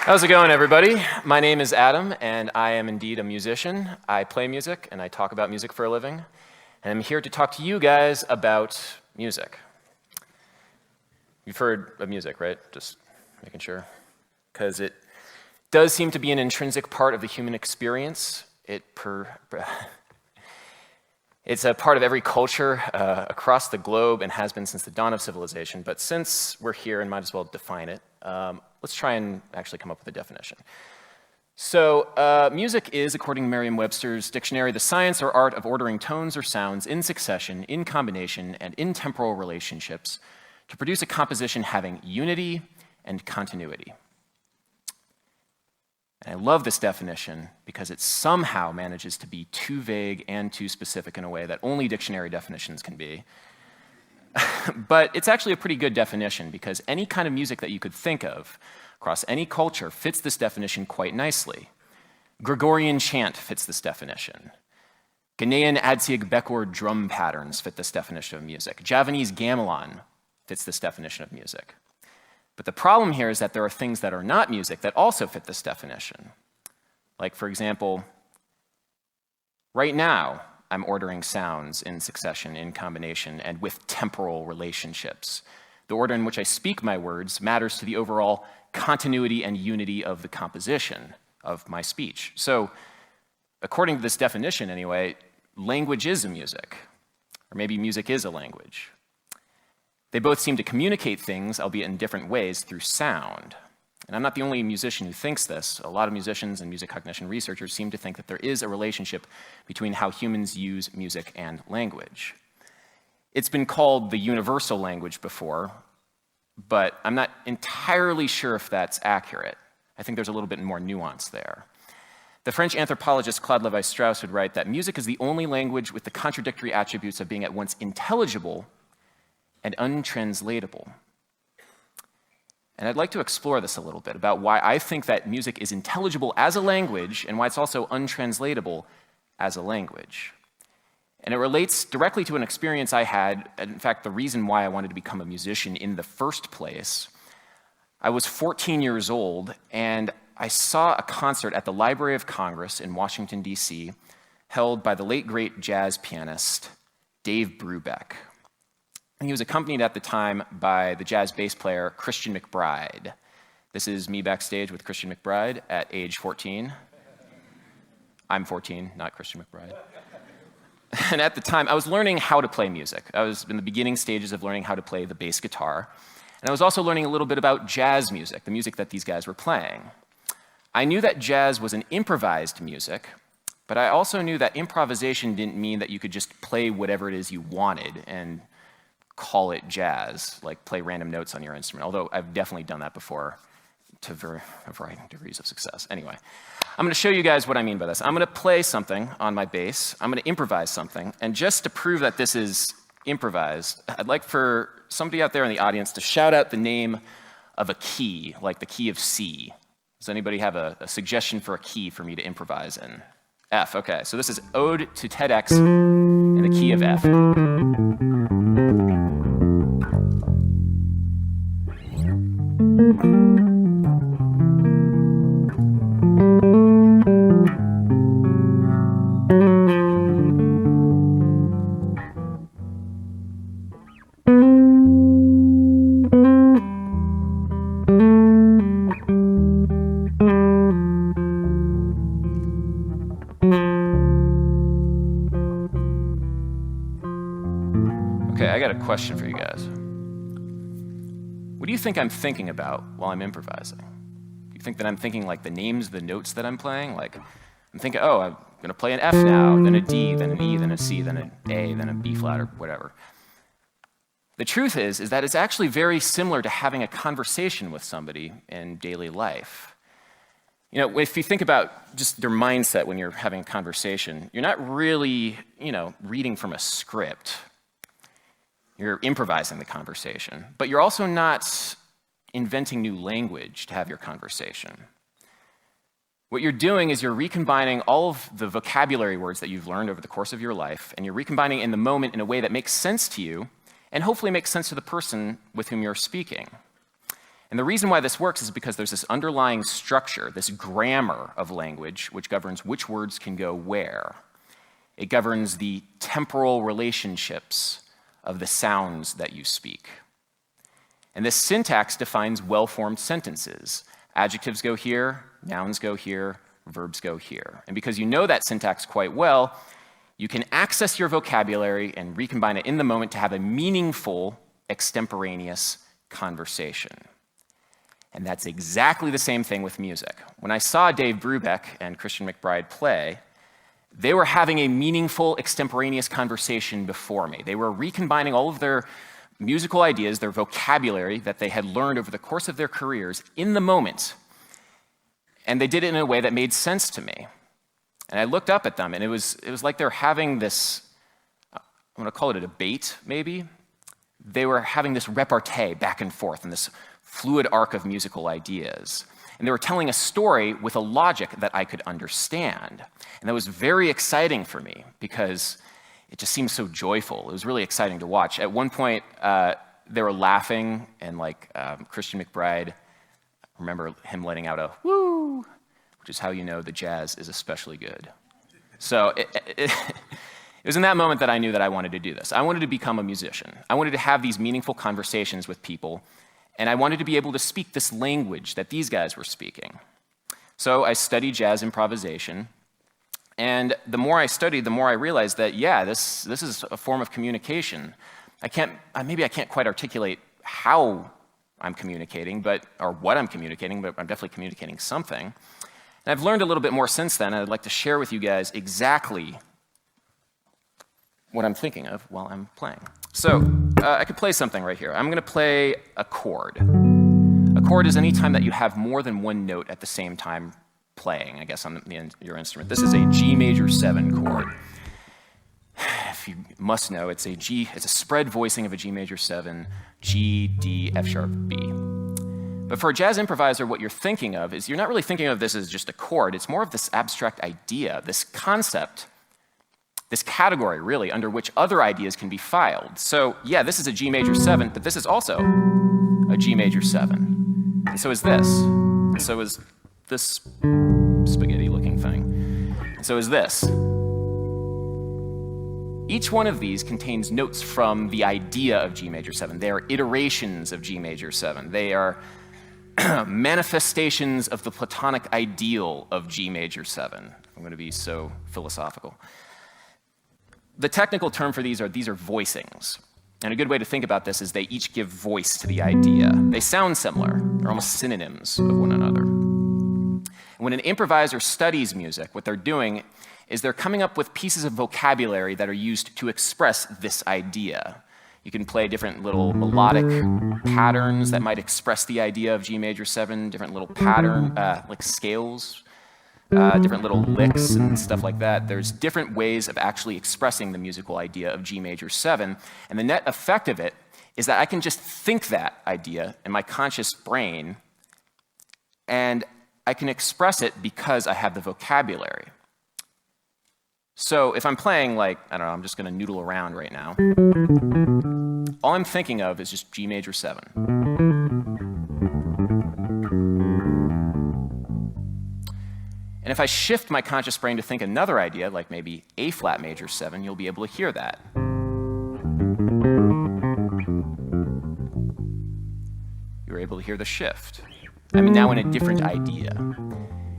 How's it going, everybody? My name is Adam, and I am indeed a musician. I play music, and I talk about music for a living. And I'm here to talk to you guys about music. You've heard of music, right? Just making sure. Because it does seem to be an intrinsic part of the human experience. It's a part of every culture across the globe and has been since the dawn of civilization. But since we're here and might as well define it, let's try and actually come up with a definition. So music is, according to Merriam-Webster's dictionary, the science or art of ordering tones or sounds in succession, in combination, and in temporal relationships to produce a composition having unity and continuity. And I love this definition because it somehow manages to be too vague and too specific in a way that only dictionary definitions can be. But it's actually a pretty good definition because any kind of music that you could think of across any culture fits this definition quite nicely. Gregorian chant fits this definition. Ghanaian Adsiag Bekwar drum patterns fit this definition of music. Javanese gamelan fits this definition of music. But the problem here is that there are things that are not music that also fit this definition. Like, for example, right now, I'm ordering sounds in succession, in combination, and with temporal relationships. The order in which I speak my words matters to the overall continuity and unity of the composition of my speech. So, according to this definition anyway, language is a music, or maybe music is a language. They both seem to communicate things, albeit in different ways, through sound. And I'm not the only musician who thinks this. A lot of musicians and music cognition researchers seem to think that there is a relationship between how humans use music and language. It's been called the universal language before, but I'm not entirely sure if that's accurate. I think there's a little bit more nuance there. The French anthropologist Claude Lévi-Strauss would write that music is the only language with the contradictory attributes of being at once intelligible and untranslatable. And I'd like to explore this a little bit about why I think that music is intelligible as a language and why it's also untranslatable as a language. And it relates directly to an experience I had, and in fact, the reason why I wanted to become a musician in the first place. I was 14 years old, and I saw a concert at the Library of Congress in Washington, D.C., held by the late, great jazz pianist Dave Brubeck. And he was accompanied at the time by the jazz bass player Christian McBride. This is me backstage with Christian McBride at age 14. I'm 14, not Christian McBride. And at the time, I was learning how to play music. I was in the beginning stages of learning how to play the bass guitar. And I was also learning a little bit about jazz music, the music that these guys were playing. I knew that jazz was an improvised music, but I also knew that improvisation didn't mean that you could just play whatever it is you wanted and call it jazz, like play random notes on your instrument, although I've definitely done that before to a variety of degrees of success. Anyway, I'm going to show you guys what I mean by this. I'm going to play something on my bass, I'm going to improvise something, and just to prove that this is improvised, I'd like for somebody out there in the audience to shout out the name of a key, like the key of C. Does anybody have a suggestion for a key for me to improvise in? F, okay, so this is Ode to TEDx in the key of F. Okay, I got a question for you guys. What do you think I'm thinking about while I'm improvising? Do you think that I'm thinking like the names of the notes that I'm playing? Like, I'm thinking, oh, I'm going to play an F now, then a D, then an E, then a C, then an A, then a B flat, or whatever. The truth is that it's actually very similar to having a conversation with somebody in daily life. You know, if you think about just their mindset when you're having a conversation, you're not really, reading from a script. You're improvising the conversation, but you're also not inventing new language to have your conversation. What you're doing is you're recombining all of the vocabulary words that you've learned over the course of your life, and you're recombining in the moment in a way that makes sense to you, and hopefully makes sense to the person with whom you're speaking. And the reason why this works is because there's this underlying structure, this grammar of language, which governs which words can go where. It governs the temporal relationships of the sounds that you speak. And this syntax defines well-formed sentences. Adjectives go here, nouns go here, verbs go here. And because you know that syntax quite well, you can access your vocabulary and recombine it in the moment to have a meaningful, extemporaneous conversation. And that's exactly the same thing with music. When I saw Dave Brubeck and Christian McBride play, they were having a meaningful, extemporaneous conversation before me. They were recombining all of their musical ideas, their vocabulary that they had learned over the course of their careers in the moment. And they did it in a way that made sense to me. And I looked up at them, and it was like they're having this, I'm going to call it a debate, maybe. They were having this repartee back and forth in this fluid arc of musical ideas. And they were telling a story with a logic that I could understand. And that was very exciting for me because it just seemed so joyful. It was really exciting to watch. At one point, they were laughing, and Christian McBride, I remember him letting out a woo, which is how you know the jazz is especially good. So it was in that moment that I knew that I wanted to do this. I wanted to become a musician. I wanted to have these meaningful conversations with people, and I wanted to be able to speak this language that these guys were speaking. So I studied jazz improvisation, and the more I studied, the more I realized that, yeah, this is a form of communication. Maybe I can't quite articulate how I'm communicating, or what I'm communicating, but I'm definitely communicating something. And I've learned a little bit more since then, and I'd like to share with you guys exactly what I'm thinking of while I'm playing. So I could play something right here. I'm going to play a chord. A chord is any time that you have more than one note at the same time playing, I guess, on your instrument. This is a G major 7 chord. If you must know, it's a spread voicing of a G major 7, G, D, F sharp, B. But for a jazz improviser, what you're thinking of is you're not really thinking of this as just a chord. It's more of this abstract idea, this concept, this category, really, under which other ideas can be filed. So, yeah, this is a G major 7, but this is also a G major 7. And so is this. And so is this spaghetti-looking thing. And so is this. Each one of these contains notes from the idea of G major 7. They are iterations of G major 7. They are manifestations of the Platonic ideal of G major 7. I'm going to be so philosophical. The technical term for these are voicings. And a good way to think about this is they each give voice to the idea. They sound similar. They're almost synonyms of one another. And when an improviser studies music, what they're doing is they're coming up with pieces of vocabulary that are used to express this idea. You can play different little melodic patterns that might express the idea of G major 7, different little like scales, different little licks and stuff like that. There's different ways of actually expressing the musical idea of G major 7, and the net effect of it is that I can just think that idea in my conscious brain, and I can express it because I have the vocabulary. So if I'm playing, I don't know, I'm just going to noodle around right now. All I'm thinking of is just G major 7. And if I shift my conscious brain to think another idea, like maybe A flat major 7, you'll be able to hear that. You're able to hear the shift. I'm now in a different idea.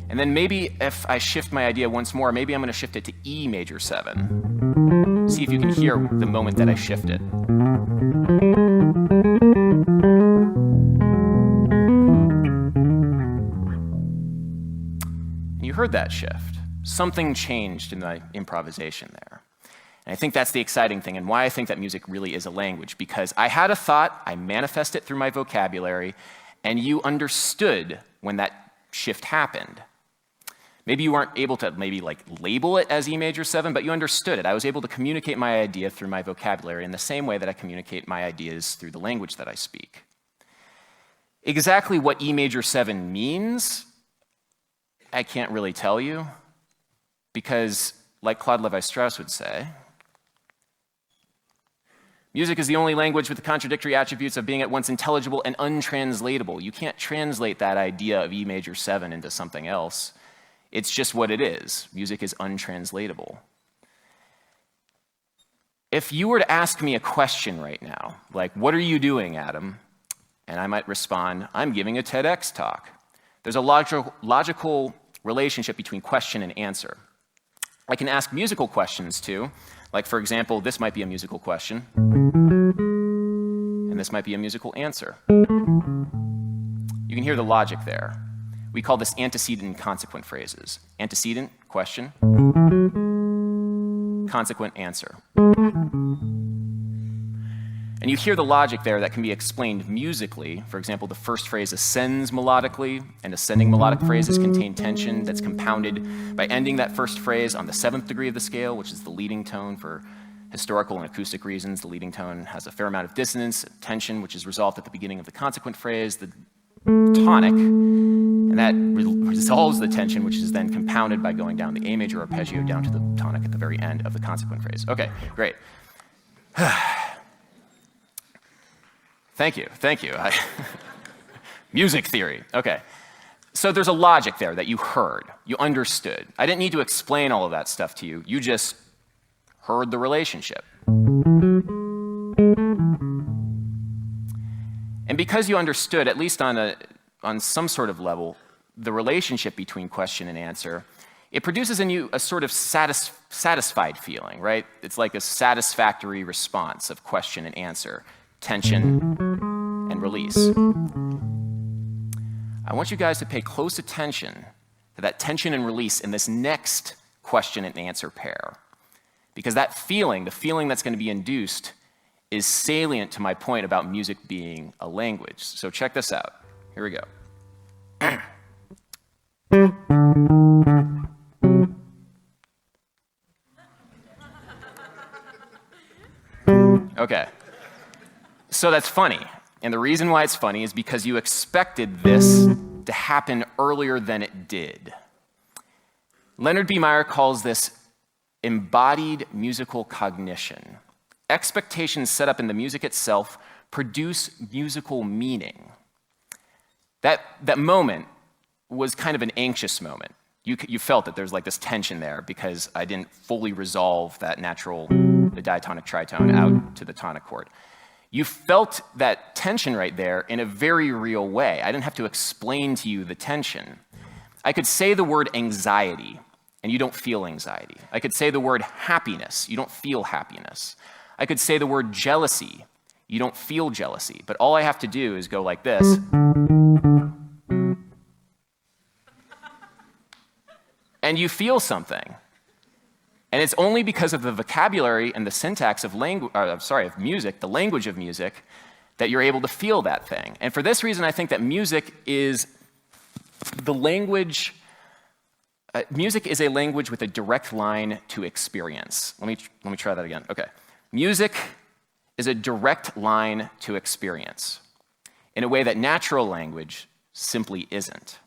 And then maybe if I shift my idea once more, maybe I'm going to shift it to E major 7. See if you can hear the moment that I shift it. And you heard that shift. Something changed in the improvisation there. And I think that's the exciting thing and why I think that music really is a language, because I had a thought, I manifest it through my vocabulary, and you understood when that shift happened. Maybe you weren't able to label it as E major 7, but you understood it. I was able to communicate my idea through my vocabulary in the same way that I communicate my ideas through the language that I speak. Exactly what E major 7 means, I can't really tell you, because like Claude Levi-Strauss would say, Music is the only language with the contradictory attributes of being at once intelligible and untranslatable. You can't translate that idea of E major 7 into something else. It's just what it is. Music is untranslatable. If you were to ask me a question right now, like, what are you doing, Adam? And I might respond, I'm giving a TEDx talk. There's a logical relationship between question and answer. I can ask musical questions too. Like, for example, this might be a musical question, and this might be a musical answer. You can hear the logic there. We call this antecedent and consequent phrases. Antecedent, question. Consequent, answer. And you hear the logic there that can be explained musically. For example, the first phrase ascends melodically, and ascending melodic phrases contain tension that's compounded by ending that first phrase on the 7th degree of the scale, which is the leading tone. For historical and acoustic reasons, the leading tone has a fair amount of dissonance, tension, which is resolved at the beginning of the consequent phrase, the tonic, and that resolves the tension, which is then compounded by going down the A major arpeggio down to the tonic at the very end of the consequent phrase. Okay, great. Thank you. Music theory, okay. So there's a logic there that you heard, you understood. I didn't need to explain all of that stuff to you, you just heard the relationship. And because you understood, at least on some sort of level, the relationship between question and answer, it produces in you a sort of satisfied feeling, right? It's like a satisfactory response of question and answer. Tension, and release. I want you guys to pay close attention to that tension and release in this next question and answer pair. Because that feeling, the feeling that's going to be induced, is salient to my point about music being a language. So check this out. Here we go. Okay. So that's funny, and the reason why it's funny is because you expected this to happen earlier than it did. Leonard B. Meyer calls this embodied musical cognition. Expectations set up in the music itself produce musical meaning. That moment was kind of an anxious moment. You felt that there's like this tension there because I didn't fully resolve that the diatonic tritone out to the tonic chord. You felt that tension right there in a very real way. I didn't have to explain to you the tension. I could say the word anxiety, and you don't feel anxiety. I could say the word happiness, you don't feel happiness. I could say the word jealousy, you don't feel jealousy. But all I have to do is go like this. And you feel something. And it's only because of the vocabulary and the syntax of music, the language of music, that you're able to feel that thing. And for this reason, I think that music is the language. Music is a language with a direct line to experience. Let me try that again. Okay, music is a direct line to experience in a way that natural language simply isn't.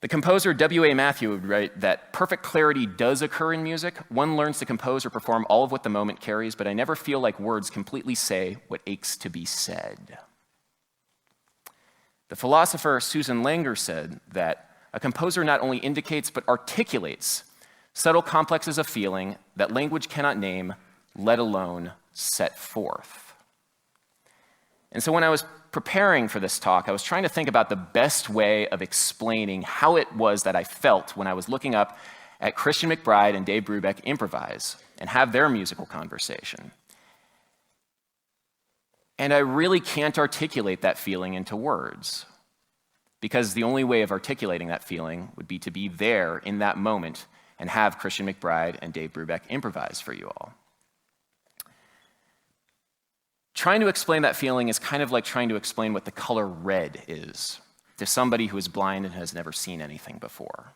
The composer W.A. Matthew would write that perfect clarity does occur in music. One learns to compose or perform all of what the moment carries, but I never feel like words completely say what aches to be said. The philosopher Susan Langer said that a composer not only indicates but articulates subtle complexes of feeling that language cannot name, let alone set forth. And so when I was preparing for this talk, I was trying to think about the best way of explaining how it was that I felt when I was looking up at Christian McBride and Dave Brubeck improvise and have their musical conversation. And I really can't articulate that feeling into words, because the only way of articulating that feeling would be to be there in that moment and have Christian McBride and Dave Brubeck improvise for you all. Trying to explain that feeling is kind of like trying to explain what the color red is to somebody who is blind and has never seen anything before.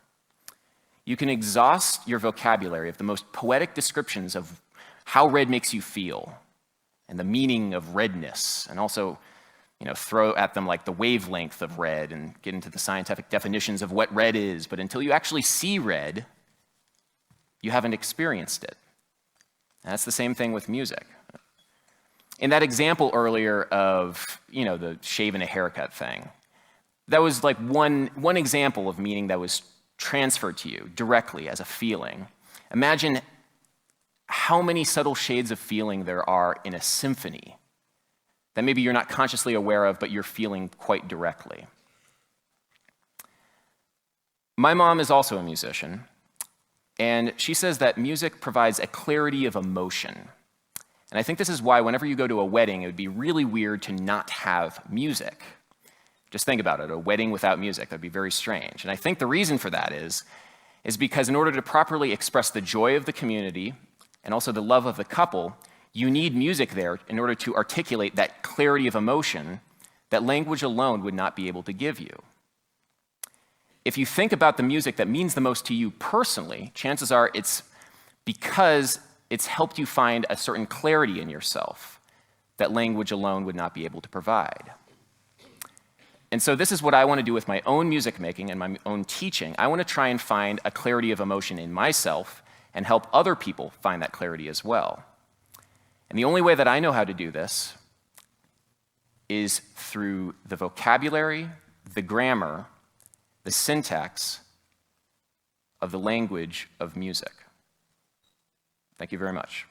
You can exhaust your vocabulary of the most poetic descriptions of how red makes you feel and the meaning of redness, and also, throw at them like the wavelength of red and get into the scientific definitions of what red is, but until you actually see red, you haven't experienced it. And that's the same thing with music. In that example earlier of, the shave and a haircut thing, that was like one example of meaning that was transferred to you directly as a feeling. Imagine how many subtle shades of feeling there are in a symphony that maybe you're not consciously aware of, but you're feeling quite directly. My mom is also a musician, and she says that music provides a clarity of emotion. And I think this is why whenever you go to a wedding, it would be really weird to not have music. Just think about it, a wedding without music, that'd be very strange. And I think the reason for that is because in order to properly express the joy of the community and also the love of the couple, you need music there in order to articulate that clarity of emotion that language alone would not be able to give you. If you think about the music that means the most to you personally, chances are it's because it's helped you find a certain clarity in yourself that language alone would not be able to provide. And so this is what I want to do with my own music making and my own teaching. I want to try and find a clarity of emotion in myself and help other people find that clarity as well. And the only way that I know how to do this is through the vocabulary, the grammar, the syntax of the language of music. Thank you very much.